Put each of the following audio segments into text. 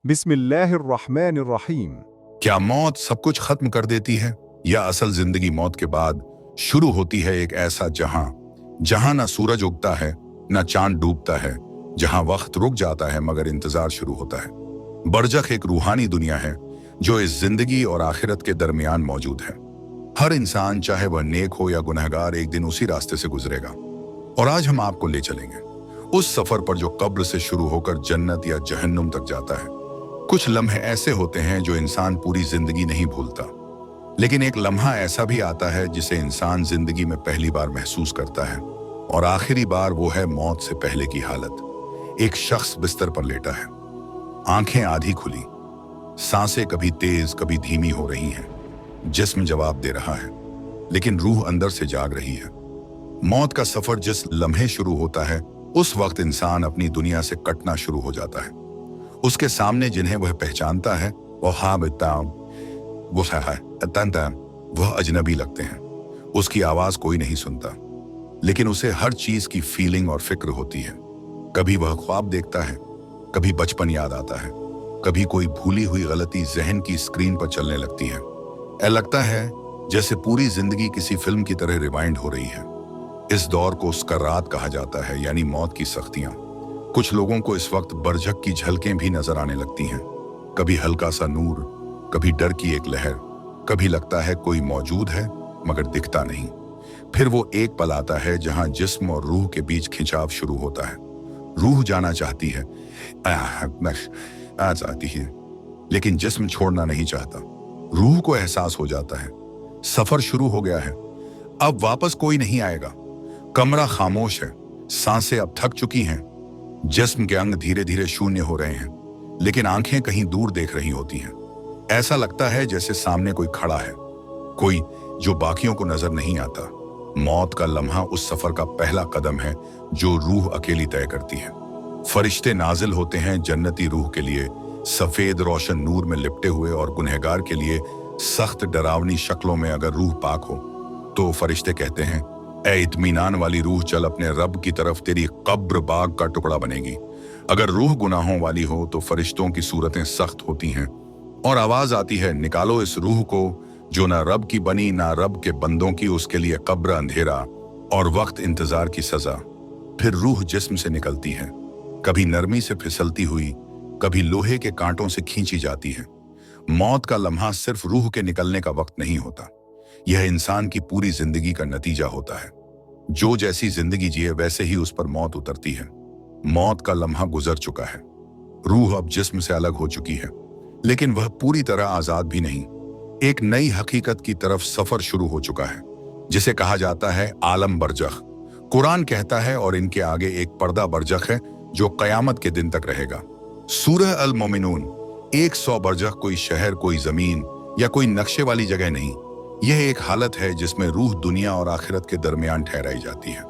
बिस्मिल्लाहिर्रहमानिर्रहीम। क्या मौत सब कुछ खत्म कर देती है, या असल जिंदगी मौत के बाद शुरू होती है? एक ऐसा जहां ना सूरज उगता है ना चांद डूबता है, जहां वक्त रुक जाता है मगर इंतजार शुरू होता है। बरज़ख एक रूहानी दुनिया है जो इस जिंदगी और आखिरत के दरमियान मौजूद है। हर इंसान, चाहे वह नेक हो या गुनहगार, एक दिन उसी रास्ते से गुजरेगा। और आज हम आपको ले चलेंगे उस सफर पर जो कब्र से शुरू होकर जन्नत या जहन्नुम तक जाता है। कुछ लम्हे ऐसे होते हैं जो इंसान पूरी जिंदगी नहीं भूलता, लेकिन एक लम्हा ऐसा भी आता है जिसे इंसान जिंदगी में पहली बार महसूस करता है, और आखिरी बार वो है मौत से पहले की हालत। एक शख्स बिस्तर पर लेटा है, आंखें आधी खुली, सांसें कभी तेज कभी धीमी हो रही हैं। जिस्म जवाब दे रहा है, लेकिन रूह अंदर से जाग रही है। मौत का सफर जिस लम्हे शुरू होता है, उस वक्त इंसान अपनी दुनिया से कटना शुरू हो जाता है। उसके सामने जिन्हें वह पहचानता है वह अजनबी लगते हैं। उसकी आवाज कोई नहीं सुनता, लेकिन उसे हर चीज की फीलिंग और फिक्र होती है। कभी वह ख्वाब देखता है, कभी बचपन याद आता है, कभी कोई भूली हुई गलती जहन की स्क्रीन पर चलने लगती है। लगता है जैसे पूरी जिंदगी किसी फिल्म की तरह रिवाइंड हो रही है। इस दौर को सकरात कहा जाता है, यानी मौत की सख्तियां। कुछ लोगों को इस वक्त बरझक की झलकें भी नजर आने लगती हैं। कभी हल्का सा नूर, कभी डर की एक लहर, कभी लगता है कोई मौजूद है मगर दिखता नहीं। फिर वो एक पल आता है जहां जिस्म और रूह के बीच खिंचाव शुरू होता है। रूह जाना चाहती है, लेकिन जिस्म छोड़ना नहीं चाहता। रूह को एहसास हो जाता है सफर शुरू हो गया है, अब वापस कोई नहीं आएगा। कमरा खामोश है, सांसें अब थक चुकी हैं, जिस्म के अंग धीरे धीरे शून्य हो रहे हैं, लेकिन आंखें कहीं दूर देख रही होती हैं। ऐसा लगता है जैसे सामने कोई खड़ा है, कोई जो बाकियों को नजर नहीं आता। मौत का लम्हा उस सफर का पहला कदम है जो रूह अकेली तय करती है। फरिश्ते नाजिल होते हैं जन्नती रूह के लिए, सफेद रोशन नूर में लिपटे हुए, और गुनहगार के लिए सख्त डरावनी शक्लों में। अगर रूह पाक हो तो फरिश्ते कहते हैं, ए इत्मीनान वाली रूह, चल अपने रब की तरफ, तेरी कब्र बाग का टुकड़ा बनेगी। अगर रूह गुनाहों वाली हो तो फरिश्तों की सूरतें सख्त होती हैं और आवाज आती है, निकालो इस रूह को जो ना रब की बनी ना रब के बंदों की। उसके लिए कब्र अंधेरा और वक्त इंतजार की सजा। फिर रूह जिस्म से निकलती है, कभी नरमी से फिसलती हुई, कभी लोहे के कांटों से खींची जाती है। मौत का लम्हा सिर्फ रूह के निकलने का वक्त नहीं होता, यह इंसान की पूरी जिंदगी का नतीजा होता है। जो जैसी जिंदगी जिए वैसे ही उस पर मौत उतरती है। मौत का लम्हा गुजर चुका है, रूह अब जिस्म से अलग हो चुकी है, लेकिन वह पूरी तरह आजाद भी नहीं। एक नई हकीकत की तरफ सफर शुरू हो चुका है, जिसे कहा जाता है आलम बरज़ख। कुरान कहता है, और इनके आगे एक पर्दा बरज़ख है जो कयामत के दिन तक रहेगा। सूरह अल मोमिनून 100 बरज़ख कोई शहर, कोई जमीन या कोई नक्शे वाली जगह नहीं। यह एक हालत है जिसमें रूह दुनिया और आखिरत के दरमियान ठहराई जाती है।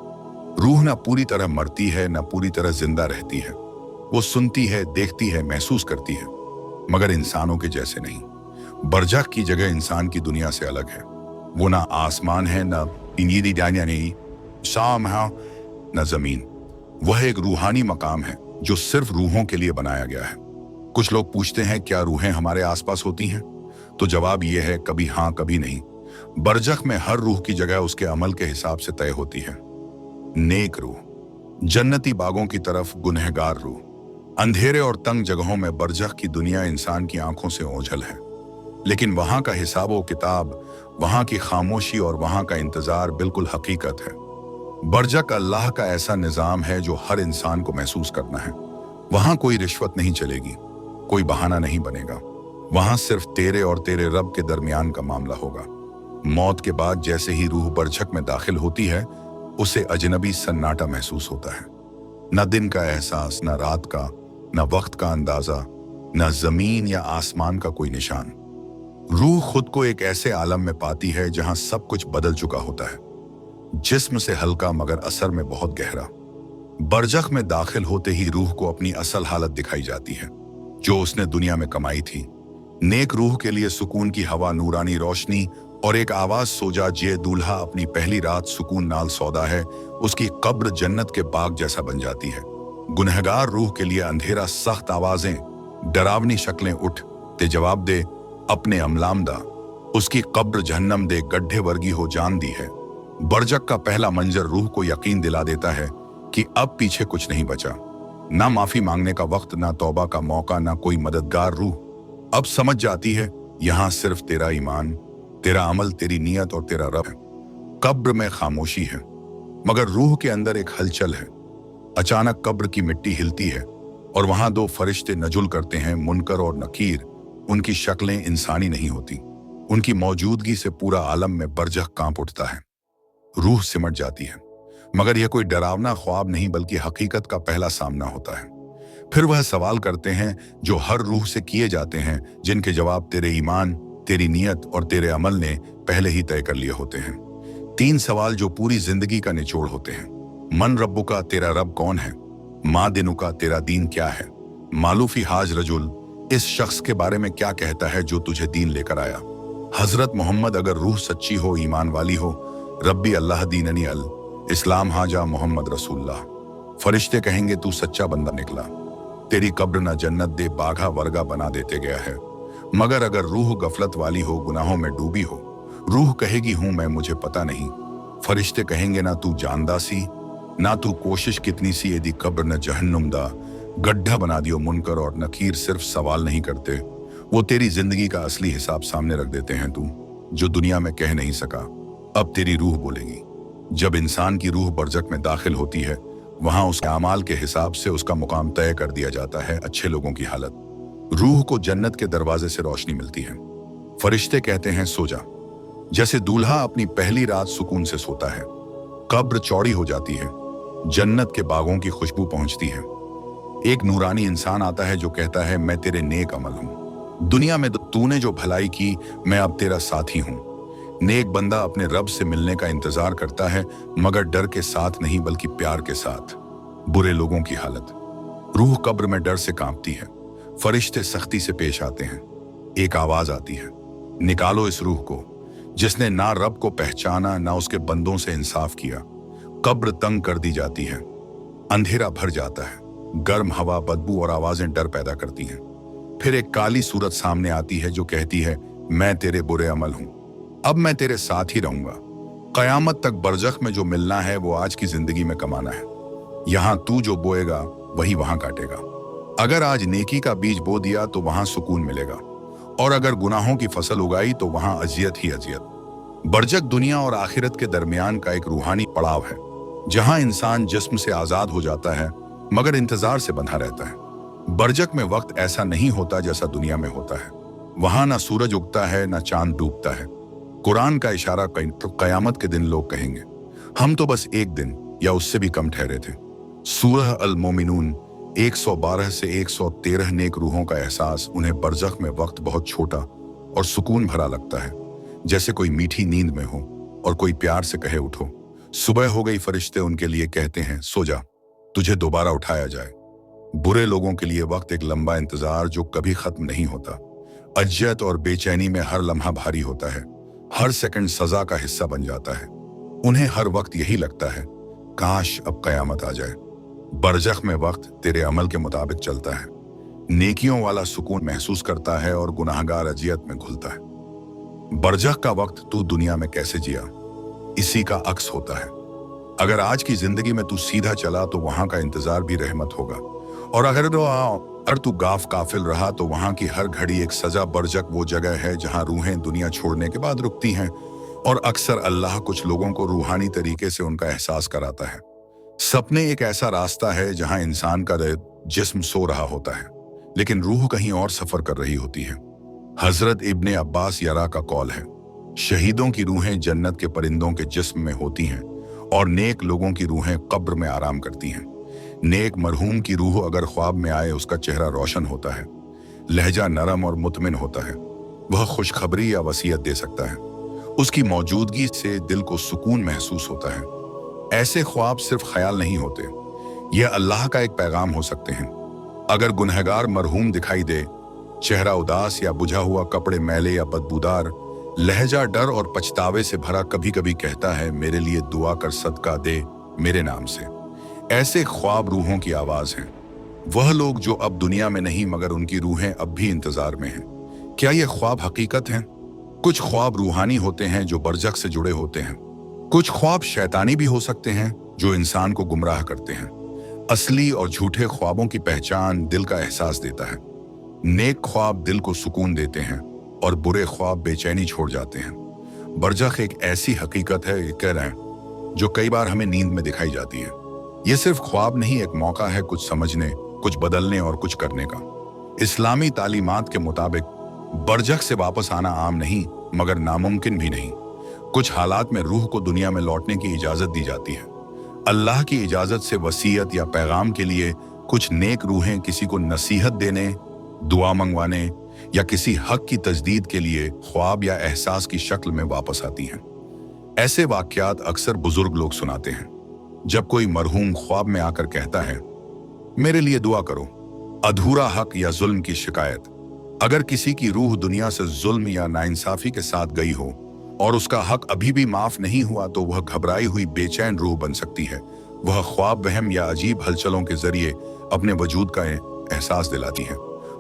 रूह ना पूरी तरह मरती है, ना पूरी तरह जिंदा रहती है। वो सुनती है, देखती है, महसूस करती है, मगर इंसानों के जैसे नहीं। बरज़ख की जगह इंसान की दुनिया से अलग है। वो ना आसमान है, ना शाम है, ना जमीन। वह एक रूहानी मकाम है जो सिर्फ रूहों के लिए बनाया गया है। कुछ लोग पूछते हैं, क्या रूहें हमारे आसपास होती हैं? तो जवाब यह है, कभी हाँ कभी नहीं। बरज़ख में हर रूह की जगह उसके अमल के हिसाब से तय होती है। नेक रूह जन्नती बागों की तरफ, गुनहगार रूह अंधेरे और तंग जगहों में। बरज़ख की दुनिया इंसान की आंखों से ओझल है, लेकिन वहां का हिसाब किताब, वहां की खामोशी और वहां का इंतजार बिल्कुल हकीकत है। बरज़ख अल्लाह का ऐसा निजाम है जो हर इंसान को महसूस करना है। वहां कोई रिश्वत नहीं चलेगी, कोई बहाना नहीं बनेगा। वहां सिर्फ तेरे और तेरे रब के दरमियान का मामला होगा। मौत के बाद जैसे ही रूह बरझक में दाखिल होती है, उसे अजनबी सन्नाटा महसूस होता है। न दिन का एहसास, न रात का, न वक्त का अंदाजा, न जमीन या आसमान का कोई निशान। रूह खुद को एक ऐसे आलम में पाती है जहां सब कुछ बदल चुका होता है। जिस्म से हल्का मगर असर में बहुत गहरा। बरझक में दाखिल होते ही रूह को अपनी असल हालत दिखाई जाती है जो उसने दुनिया में कमाई थी। नेक रूह के लिए सुकून की हवा, नूरानी रोशनी और एक आवाज, सोजा जे दूल्हा अपनी पहली रात सुकून नाल सौदा है। उसकी कब्र जन्नत के बाग जैसा बन जाती है। गुनहगार रूह के लिए अंधेरा, सख्त आवाजें, डरावनी शक्लें उठ ते जवाब दे अपने अमलामदा, उसकी कब्र जहन्नम दे गड्ढे वर्गी हो जान दी है। बरजक का पहला मंजर रूह को यकीन दिला देता है कि अब पीछे कुछ नहीं बचा, ना माफी मांगने का वक्त, ना तौबा का मौका, ना कोई मददगार। रूह अब समझ जाती है यहां सिर्फ तेरा ईमान, तेरा अमल, तेरी नीयत और तेरा रब है। कब्र में खामोशी है, मगर रूह के अंदर एक हलचल है। अचानक कब्र की मिट्टी हिलती है और वहां दो फरिश्ते नजुल करते हैं, मुनकर और नकीर। उनकी शक्लें इंसानी नहीं होती, उनकी मौजूदगी से पूरा आलम में बरजख कांप उठता है। रूह सिमट जाती है, मगर यह कोई डरावना ख्वाब नहीं बल्कि हकीकत का पहला सामना होता है। फिर वह सवाल करते हैं जो हर रूह से किए जाते हैं, जिनके जवाब तेरे ईमान, तेरी नीयत और तेरे अमल ने पहले ही तय कर लिए होते हैं। 3 सवाल जो पूरी जिंदगी का निचोड़ होते हैं। मन रब्बु का, तेरा रब कौन है? माँ दिनु का, तेरा दीन क्या है? मालूफी हाज रजुल, इस शख्स के बारे में क्या कहता है जो तुझे दीन लेकर आया? हजरत मोहम्मद, अगर रूह सच्ची हो, ईमान वाली हो, रब्बी अल्लाह दीननी अल इस्लाम हाजा मोहम्मद रसूलुल्लाह। फरिश्ते कहेंगे तू सच्चा बंदा निकला, तेरी कब्र न जन्नत दे बाघा वर्गा बना देते गया है। मगर अगर रूह गफलत वाली हो, गुनाहों में डूबी हो, रूह कहेगी हूं मैं, मुझे पता नहीं। फरिश्ते कहेंगे ना तू जानदा सी, ना तू कोशिश कितनी सी, यदि कब्र न जहन्नुम दा गड्ढा बना दियो। मुनकर और नकीर सिर्फ सवाल नहीं करते, वो तेरी जिंदगी का असली हिसाब सामने रख देते हैं। तू जो दुनिया में कह नहीं सका, अब तेरी रूह बोलेगी। जब इंसान की रूह बरजक में दाखिल होती है, वहां उसके अमाल के हिसाब से उसका मुकाम तय कर दिया जाता है। अच्छे लोगों की हालत, रूह को जन्नत के दरवाजे से रोशनी मिलती है। फरिश्ते कहते हैं सो जा, जैसे दूल्हा अपनी पहली रात सुकून से सोता है। कब्र चौड़ी हो जाती है, जन्नत के बागों की खुशबू पहुंचती है। एक नूरानी इंसान आता है जो कहता है मैं तेरे नेक अमल हूं, दुनिया में तूने जो भलाई की मैं अब तेरा साथी हूं। नेक बंदा अपने रब से मिलने का इंतजार करता है, मगर डर के साथ नहीं बल्कि प्यार के साथ। बुरे लोगों की हालत, रूह कब्र में डर से कांपती है। फरिश्ते सख्ती से पेश आते हैं। एक आवाज आती है, निकालो इस रूह को जिसने ना रब को पहचाना ना उसके बंदों से इंसाफ किया। कब्र तंग कर दी जाती है, अंधेरा भर जाता है, गर्म हवा, बदबू और आवाजें डर पैदा करती हैं। फिर एक काली सूरत सामने आती है जो कहती है मैं तेरे बुरे अमल हूं, अब मैं तेरे साथ ही रहूंगा। कयामत तक बरजख में जो मिलना है वो आज की जिंदगी में कमाना है। यहां तू जो बोएगा वही वहां काटेगा। अगर आज नेकी का बीज बो दिया तो वहां सुकून मिलेगा, और अगर गुनाहों की फसल उगाई तो वहां अजियत ही अजियत। बरजक दुनिया और आखिरत के दरमियान का एक रूहानी पड़ाव है, जहां इंसान जिस्म से आजाद हो जाता है मगर इंतजार से बंधा रहता है। बरजक में वक्त ऐसा नहीं होता जैसा दुनिया में होता है। वहां ना सूरज उगता है ना चांद डूबता है। कुरान का इशारा कयामत के दिन लोग कहेंगे हम तो बस एक दिन या उससे भी कम ठहरे थे। सूरह अल मोमिनून 112 से 113। नेक रूहों का एहसास उन्हें बरज़ख में वक्त बहुत छोटा और सुकून भरा लगता है, जैसे कोई मीठी नींद में हो और कोई प्यार से कहे उठो। सुबह हो गई, फरिश्ते उनके लिए कहते हैं सो जा, तुझे दोबारा उठाया जाए। बुरे लोगों के लिए वक्त एक लंबा इंतजार जो कभी खत्म नहीं होता। अजियत और बेचैनी में हर लम्हा भारी होता है, हर सेकंड सजा का हिस्सा बन जाता है। उन्हें हर वक्त यही लगता है काश अब कयामत आ जाए। बरज़ख में वक्त तेरे अमल के मुताबिक चलता है। नेकियों वाला सुकून महसूस करता है और गुनाहगार अजियत में घुलता है। बरज़ख का वक्त तू दुनिया में कैसे जिया, इसी का अक्स होता है। अगर आज की जिंदगी में तू सीधा चला तो वहां का इंतजार भी रहमत होगा, और अगर तू गाफ काफिल रहा तो वहां की हर घड़ी एक सजा। बरज़ख वो जगह है जहां रूहें दुनिया छोड़ने के बाद रुकती हैं, और अक्सर अल्लाह कुछ लोगों को रूहानी तरीके से उनका एहसास कराता है। सपने एक ऐसा रास्ता है जहां इंसान का जिस्म सो रहा होता है लेकिन रूह कहीं और सफर कर रही होती है। हजरत इब्ने अब्बास यरा का कौल है, शहीदों की रूहें जन्नत के परिंदों के जिस्म में होती हैं और नेक लोगों की रूहें कब्र में आराम करती हैं। नेक मरहूम की रूह अगर ख्वाब में आए, उसका चेहरा रोशन होता है, लहजा नरम और मुतमिन होता है। वह खुशखबरी या वसीयत दे सकता है। उसकी मौजूदगी से दिल को सुकून महसूस होता है। ऐसे ख्वाब सिर्फ ख्याल नहीं होते, यह अल्लाह का एक पैगाम हो सकते हैं। अगर गुनहगार मरहूम दिखाई दे, चेहरा उदास या बुझा हुआ, कपड़े मैले या बदबूदार, लहजा डर और पछतावे से भरा, कभी कभी कहता है मेरे लिए दुआ कर, सदका दे मेरे नाम से। ऐसे ख्वाब रूहों की आवाज हैं। वह लोग जो अब दुनिया में नहीं मगर उनकी रूहें अब भी इंतजार में हैं। क्या ये ख्वाब हकीकत हैं? कुछ ख्वाब रूहानी होते हैं जो बरज़ख से जुड़े होते हैं। कुछ ख्वाब शैतानी भी हो सकते हैं जो इंसान को गुमराह करते हैं। असली और झूठे ख्वाबों की पहचान दिल का एहसास देता है। नेक ख्वाब दिल को सुकून देते हैं और बुरे ख्वाब बेचैनी छोड़ जाते हैं। बरज़ख एक ऐसी हकीकत है, ये कह रहे हैं, जो कई बार हमें नींद में दिखाई जाती है। ये सिर्फ ख्वाब नहीं, एक मौका है कुछ समझने, कुछ बदलने और कुछ करने का। इस्लामी तालीमात के मुताबिक बरज़ख से वापस आना आम नहीं मगर नामुमकिन भी नहीं। कुछ हालात में रूह को दुनिया में लौटने की इजाजत दी जाती है। अल्लाह की इजाजत से वसीयत या पैगाम के लिए कुछ नेक रूहें किसी को नसीहत देने, दुआ मंगवाने या किसी हक की तजदीद के लिए ख्वाब या एहसास की शक्ल में वापस आती हैं। ऐसे वाक़यात अक्सर बुजुर्ग लोग सुनाते हैं। जब कोई मरहूम ख्वाब में आकर कहता है, मेरे लिए दुआ करो, अधूरा हक या जुल्म की शिकायत। अगर किसी की रूह दुनिया से जुल्म या नाइंसाफी के साथ गई हो और उसका हक अभी भी माफ नहीं हुआ तो वह घबराई हुई बेचैन रूह बन सकती है। वह ख्वाब, वहम या अजीब हलचलों के जरिए अपने वजूद का एहसास दिलाती है।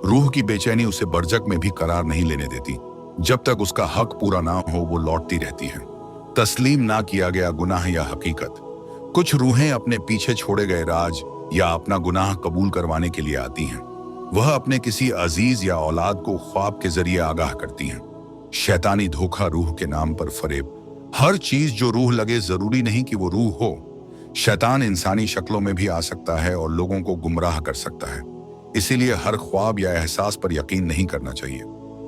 रूह की बेचैनी उसे बरज़ख में भी करार नहीं लेने देती। जब तक उसका हक पूरा ना हो वो लौटती रहती है। तस्लीम ना किया गया गुनाह या हकीकत। कुछ रूहें अपने पीछे छोड़े गए राज या अपना गुनाह कबूल करवाने के लिए आती हैं। वह अपने किसी अजीज या औलाद को ख्वाब के जरिए आगाह करती हैं। शैतानी धोखा, रूह के नाम पर फरेब। हर चीज जो रूह लगे जरूरी नहीं कि वो रूह हो। शैतान इंसानी शक्लों में भी आ सकता है और लोगों को गुमराह कर सकता है। इसीलिए हर ख्वाब या एहसास पर यकीन नहीं करना चाहिए।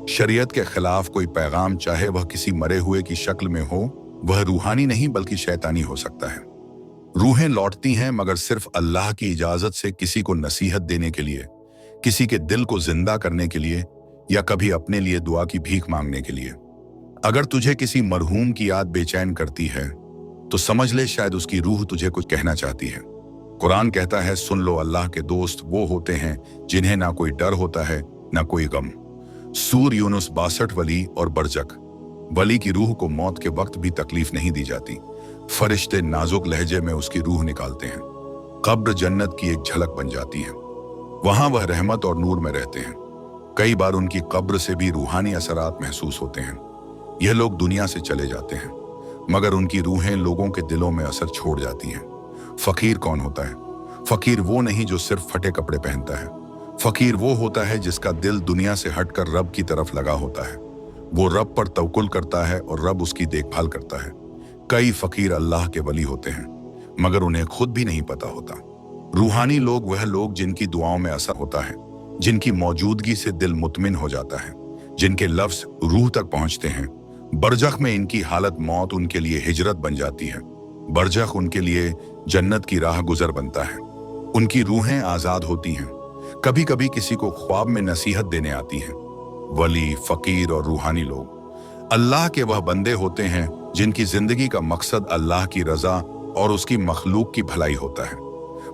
शरीयत के खिलाफ कोई पैगाम, चाहे वह किसी मरे हुए की शक्ल में हो, वह रूहानी नहीं बल्कि शैतानी हो सकता है। रूहें लौटती हैं मगर सिर्फ अल्लाह की इजाजत से, किसी को नसीहत देने के लिए, किसी के दिल को जिंदा करने के लिए या कभी अपने लिए दुआ की भीख मांगने के लिए। अगर तुझे किसी मरहूम की याद बेचैन करती है तो समझ ले शायद उसकी रूह तुझे कुछ कहना चाहती है। कुरान कहता है, सुन लो, अल्लाह के दोस्त वो होते हैं जिन्हें ना कोई डर होता है ना कोई गम। सूर यूनुस 62 वली और बरज़ख। वली की रूह को मौत के वक्त भी तकलीफ नहीं दी जाती। फरिश्ते नाजुक लहजे में उसकी रूह निकालते हैं। कब्र जन्नत की एक झलक बन जाती है। वहां वह रहमत और नूर में रहते हैं। कई बार उनकी कब्र से भी रूहानी असरात महसूस होते हैं। यह लोग दुनिया से चले जाते हैं मगर उनकी रूहें लोगों के दिलों में असर छोड़ जाती हैं। फकीर कौन होता है? फकीर वो नहीं जो सिर्फ फटे कपड़े पहनता है। फकीर वो होता है जिसका दिल दुनिया से हटकर रब की तरफ लगा होता है। वो रब पर तवक्कुल करता है और रब उसकी देखभाल करता है। कई फकीर अल्लाह के वली होते हैं मगर उन्हें खुद भी नहीं पता होता। रूहानी लोग वह लोग जिनकी दुआओं में असर होता है, जिनकी मौजूदगी से दिल मुतमिन हो जाता है, जिनके लफ्ज रूह तक पहुंचते हैं। बरज़ख में इनकी हालत मौत उनके लिए हिजरत बन जाती है। बरज़ख उनके लिए जन्नत की राह गुजर बनता है। उनकी रूहें आजाद होती हैं। कभी कभी किसी को ख्वाब में नसीहत देने आती हैं। वली, फकीर और रूहानी लोग अल्लाह के वह बंदे होते हैं जिनकी जिंदगी का मकसद अल्लाह की रजा और उसकी मखलूक की भलाई होता है।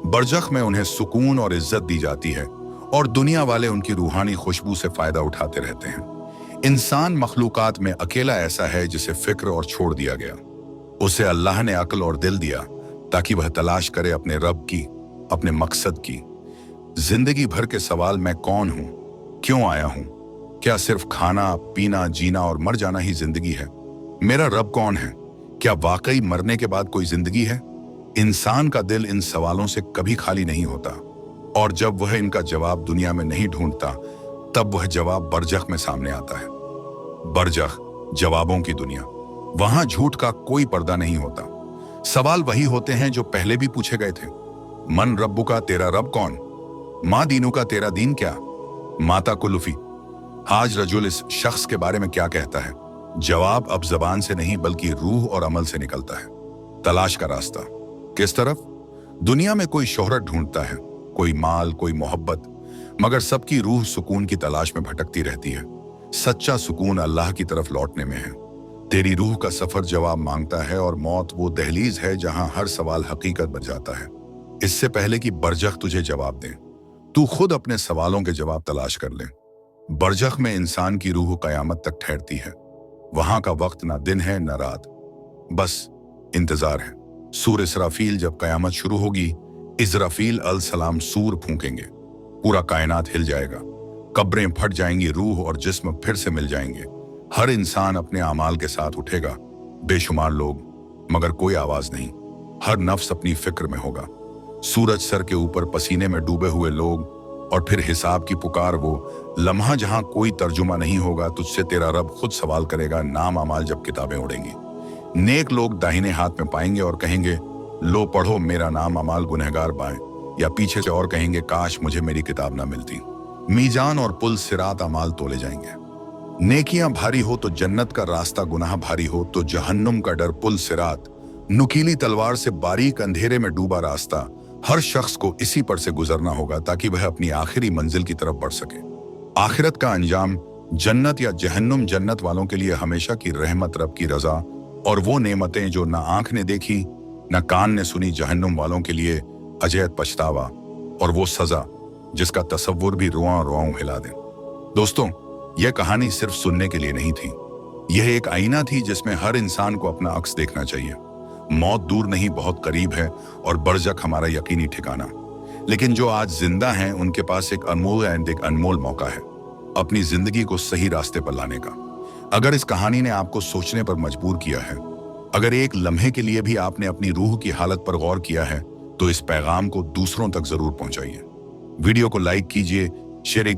बरज़ख में उन्हें सुकून और इज्जत दी जाती है और दुनिया वाले उनकी रूहानी खुशबू से फायदा उठाते रहते हैं। इंसान मखलूकात में अकेला ऐसा है जिसे फिक्र और छोड़ दिया गया। उसे अल्लाह ने अक्ल और दिल दिया ताकि वह तलाश करे अपने रब की, अपने मकसद की। जिंदगी भर के सवाल, मैं कौन हूं, क्यों आया हूं, क्या सिर्फ खाना पीना जीना और मर जाना ही जिंदगी है? मेरा रब कौन है? क्या वाकई मरने के बाद कोई जिंदगी है? इंसान का दिल इन सवालों से कभी खाली नहीं होता और जब वह इनका जवाब दुनिया में नहीं ढूंढता तब वह जवाब बरज़ख में सामने आता है। बरज़ख, जवाबों की दुनिया। वहां झूठ का कोई पर्दा नहीं होता। सवाल वही होते हैं जो पहले भी पूछे गए थे। मन रब्बु का, तेरा रब कौन? माँ दीनू का, तेरा दीन क्या? माता कुलुफी, आज रजुल इस शख्स के बारे में क्या कहता है? जवाब अब जबान से नहीं बल्कि रूह और अमल से निकलता है। तलाश का रास्ता किस तरफ? दुनिया में कोई शोहरत ढूंढता है, कोई माल, कोई मोहब्बत, मगर सबकी रूह सुकून की तलाश में भटकती रहती है। सच्चा सुकून अल्लाह की तरफ लौटने में है। तेरी रूह का सफर जवाब मांगता है और मौत वो दहलीज है जहां हर सवाल हकीकत बन जाता है। इससे पहले कि बरज़ख तुझे जवाब दे, तू खुद अपने सवालों के जवाब तलाश कर ले। बरज़ख में इंसान की रूह कयामत तक ठहरती है। वहां का वक्त ना दिन है ना रात, बस इंतजार है। सूर इसराफील जब कयामत शुरू होगी, इज़राफील अल सलाम सूर फूंकेंगे। पूरा कायनात हिल जाएगा, कब्रें फट जाएंगी, रूह और जिस्म फिर से मिल जाएंगे। हर इंसान अपने अमाल के साथ उठेगा, बेशुमार लोग, मगर कोई आवाज नहीं। हर नफ्स अपनी फिक्र में होगा। सूरज सर के ऊपर पसीने में डूबे हुए लोग, और फिर हिसाब की पुकार, वो लम्हा जहां कोई तर्जुमा नहीं होगा। तुझसे तेरा रब खुद सवाल करेगा, नाम अमाल जब किताबें उड़ेंगी। नेक लोग दाहिने हाथ में पाएंगे और कहेंगे, लो पढ़ो मेरा नाम अमाल गुनहगार बाएं, या पीछे से और कहेंगे, काश मुझे मेरी किताब ना मिलती। मीजान और पुल सिरात अमाल तोले जाएंगे। नेकियां भारी हो तो जन्नत का रास्ता, गुनाह भारी हो तो जहन्नुम का डर। पुल सिरात नुकीली तलवार से बारीक अंधेरे में डूबा रास्ता। हर शख्स को इसी पर से गुजरना होगा ताकि वह अपनी आखिरी मंजिल की तरफ बढ़ सके। आखिरत का अंजाम जन्नत या जहन्नुम। जन्नत वालों के लिए हमेशा की रहमत, रब की रजा और वो नेमतें जो ना आंख ने देखी ना कान ने सुनी। जहन्नुम वालों के लिए अजैत पछतावा और वो सजा जिसका तसव्वुर भी रुआं रुआं हिला दे। दोस्तों, यह कहानी सिर्फ सुनने के लिए नहीं थी। यह एक आईना थी जिसमें हर इंसान को अपना अक्स देखना चाहिए। मौत दूर नहीं, बहुत करीब है, और बरज़ख हमारा यकीनी ठिकाना। लेकिन जो आज जिंदा हैं उनके पास एक अनमोल मौका है अपनी जिंदगी को सही रास्ते पर लाने का। अगर इस कहानी ने आपको सोचने पर मजबूर किया है, अगर एक लम्हे के लिए भी आपने अपनी रूह की हालत पर गौर किया है, तो इस पैगाम को दूसरों तक जरूर पहुंचाइए। वीडियो को लाइक कीजिए, शेयर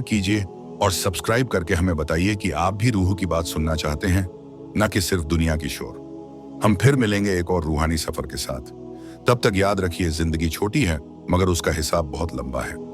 कीजिए और सब्सक्राइब करके हमें बताइए कि आप भी रूह की बात सुनना चाहते हैं, न कि सिर्फ दुनिया की शोर। हम फिर मिलेंगे एक और रूहानी सफर के साथ। तब तक याद रखिए, जिंदगी छोटी है मगर उसका हिसाब बहुत लंबा है।